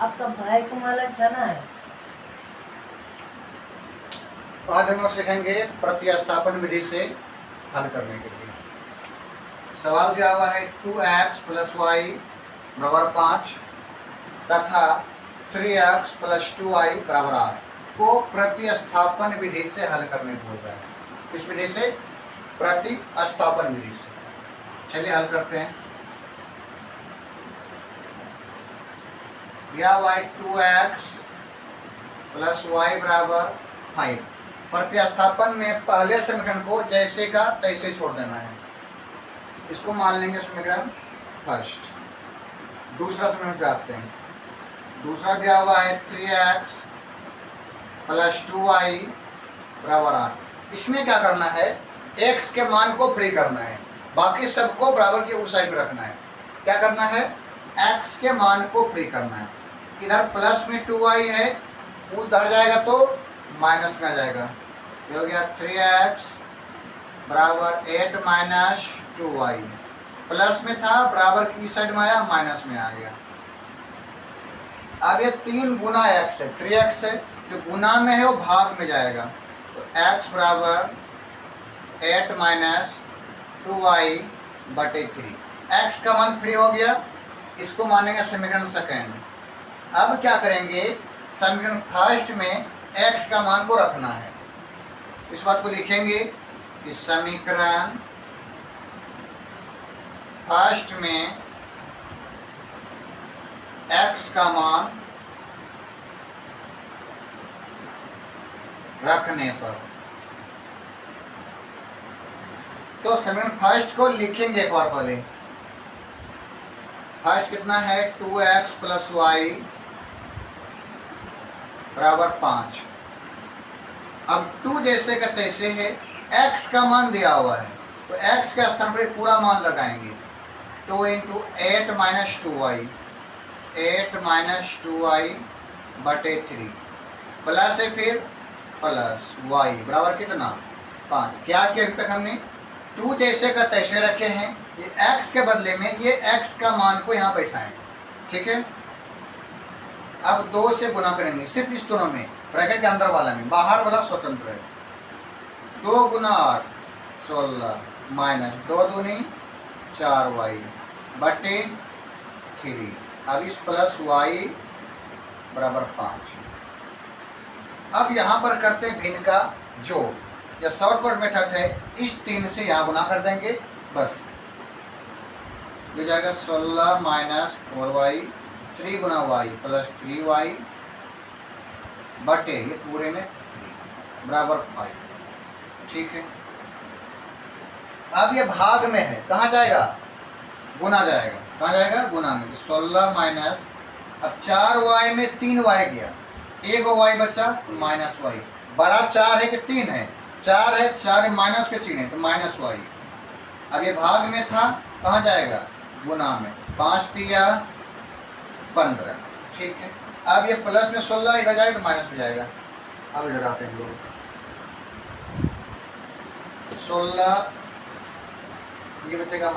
आपका भाई को माला जाना है। आज हम लोग सीखेंगे प्रतिस्थापन विधि से हल करने के लिए। सवाल दिया हुआ है 2x + y = 5 तथा 3x + 2y = 8 को प्रतिस्थापन विधि से हल करने बोल रहा है। किस विधि से? प्रतिस्थापन विधि से। चलिए हल करते हैं। या y 2x + y = 5। प्रतिस्थापन में पहले समीकरण को जैसे का तैसे छोड़ देना है। इसको मान लेंगे समीकरण फर्स्ट। दूसरा समीकरण पे आते हैं। दूसरा दिया हुआ है 3x + 2y = 8। इसमें क्या करना है? x के मान को फ्री करना है, बाकी सबको बराबर के उस साइड पे रखना है। क्या करना है? x के मान को फ्री करना है। इधर प्लस में 2y है, उधर जाएगा तो माइनस में आ जाएगा। ये हो गया 3x = 8 - 2y। प्लस में था, बराबर की साइड में आया, माइनस में आ गया। अब ये 3 गुना x है, 3x है, जो गुना में है वो भाग में जाएगा। तो x = 8 - 2y/3। x का मान फ्री हो गया। इसको मानेंगे समीकरण सेकेंड। अब क्या करेंगे? समीकरण फर्स्ट में x का मान को रखना है। इस बात को लिखेंगे कि समीकरण फर्स्ट में x का मान रखने पर, तो समीकरण फर्स्ट को लिखेंगे एक बार पहले। फर्स्ट कितना है? 2x + y = 5। अब 2 जैसे का तैसे है, x का मान दिया हुआ है तो x के स्थान पर पूरा मान लगाएंगे। 2 × 8 - 2y, 8 - 2y/3 प्लस है, फिर प्लस y बराबर कितना? 5। क्या किया अभी तक हमने? 2 जैसे का तैसे रखे हैं, ये x के बदले में ये x का मान को यहाँ बैठाएं। ठीक है। अब 2 से गुना करेंगे, सिर्फ इस दोनों में, ब्रैकेट के अंदर वाला में, बाहर वाला स्वतंत्र है। 2 × 8 = 16 माइनस 2 दूनी 4y/3। अब इस प्लस y = 5। अब यहाँ पर करते हैं भिन्न का जोड़, या शॉर्टकट मेथड है, इस 3 से यहाँ गुना कर देंगे, बस ये जाएगा 16 - 4y, 3 × y + 3y बटे ये पूरे में 3 = 5। ठीक है। अब ये भाग में है, कहाँ जाएगा? गुना जाएगा। कहाँ जाएगा? गुना में। 16 अब 4y में 3y गया, एक y बचा तो -y। बड़ा 4 है कि 3 है? 4 है, 4 माइनस के चिन्ह है तो -y। अब ये भाग में था, कहाँ जाएगा? गुना में। 5 × 3 = 15। ठीक है। अब ये प्लस में 16 इधर जाएगा तो माइनस में जाएगा। अब इधर आते हैं लोग। 16 ये बचेगा -y,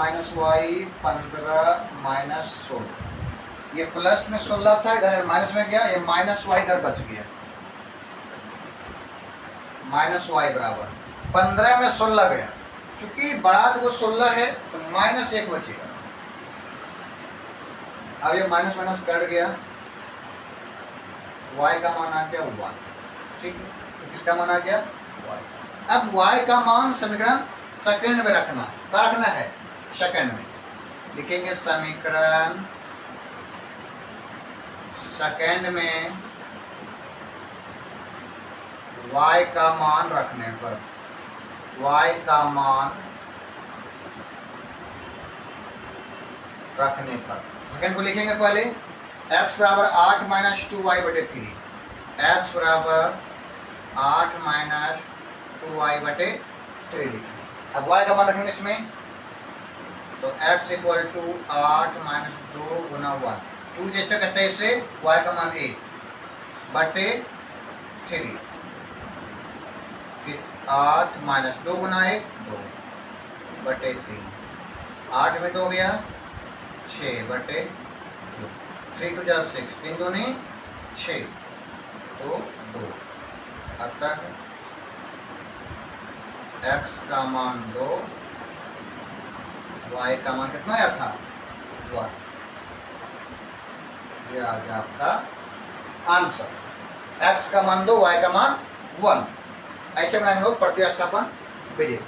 15 - 16। ये प्लस में 16 था, इधर माइनस में गया, ये -y इधर बच गया। -y बराबर 15 में 16 गया, चूंकि बड़ा तो 16 है तो -1 बचेगा। अब ये माइनस माइनस कट गया, y का मान आ गया 1। ठीक है। तो किसका मान आ गया? y। अब y का मान समीकरण सेकंड में रखना। क्या रखना है? सेकंड में। लिखेंगे समीकरण सेकंड में y का मान रखने पर, y का मान रखने पर सेकंड को लिखेंगे पहले। x = 8 - 2y/3, x = 8 - 2y/3 लिखेंगे। अब y का मान रखेंगे इसमें, तो x = 8 - 2 × 1, 2 जैसे का तैसे, y का मान 1/3, फिर 8 - 2 × 1 2/3, 8 में 2 गया 6/2। 3 2 जा 6, 3 दूनी 6, तो 2। अतः x का मान 2, y का मान कितना आया था 1। ये आ गया आपका आंसर। x का मान 2, y का मान 1। ऐसे बनाएंगे लोग प्रतिस्थापन विधि।